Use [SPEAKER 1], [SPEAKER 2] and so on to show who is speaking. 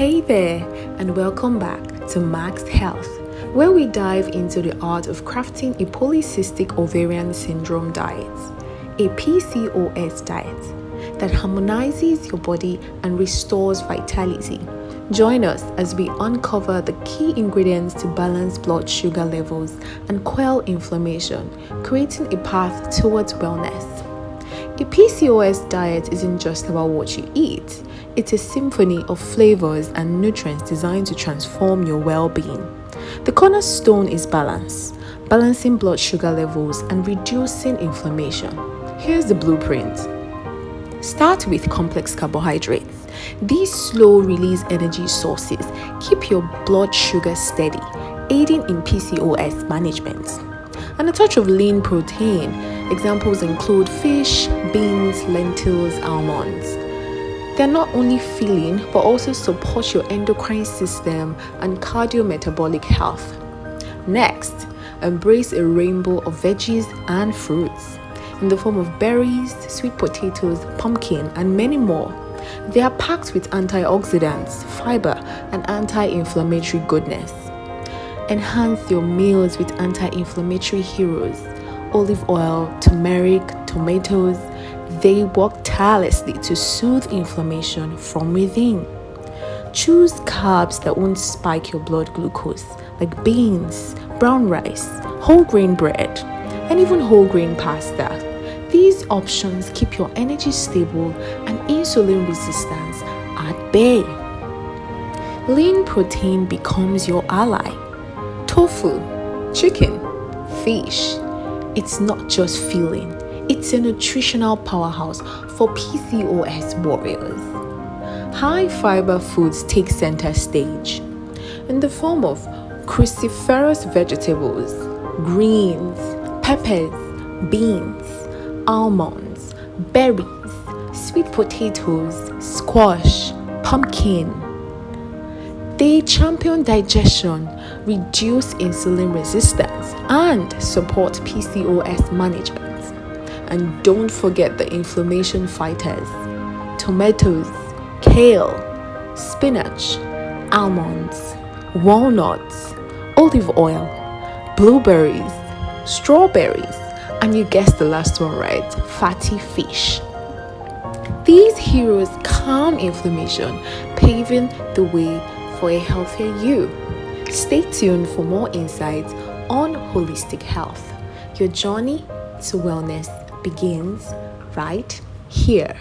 [SPEAKER 1] Hey there, and welcome back to Max Health, where we dive into the art of crafting a polycystic ovarian syndrome diet, a PCOS diet that harmonizes your body and restores vitality. Join us as we uncover the key ingredients to balance blood sugar levels and quell inflammation, creating a path towards wellness. A PCOS diet isn't just about what you eat, it's a symphony of flavors and nutrients designed to transform your well-being. The cornerstone is balance, balancing blood sugar levels and reducing inflammation. Here's the blueprint. Start with complex carbohydrates. These slow-release energy sources keep your blood sugar steady, aiding in PCOS management. And a touch of lean protein. Examples include fish, beans, lentils, almonds. They're not only filling but also support your endocrine system and cardiometabolic health. Next, embrace a rainbow of veggies and fruits in the form of berries, sweet potatoes, pumpkin, and many more. They are packed with antioxidants, fiber, and anti-inflammatory goodness. Enhance your meals with anti-inflammatory heroes: olive oil, turmeric, tomatoes. They work tirelessly to soothe inflammation from within. Choose carbs that won't spike your blood glucose, like beans, brown rice, whole grain bread, and even whole grain pasta. These options keep your energy stable and insulin resistance at bay. Lean protein becomes your ally. Tofu, chicken, fish. It's not just filling, it's a nutritional powerhouse for PCOS warriors. High fiber foods take center stage in the form of cruciferous vegetables, greens, peppers, beans, almonds, berries, sweet potatoes, squash, pumpkin. They champion digestion, reduce insulin resistance, and support PCOS management. And don't forget the inflammation fighters: tomatoes, kale, spinach, almonds, walnuts, olive oil, blueberries, strawberries, and you guessed the last one right, fatty fish. These heroes calm inflammation, paving the way for a healthier you. Stay tuned for more insights on holistic health. Your journey to wellness begins right here.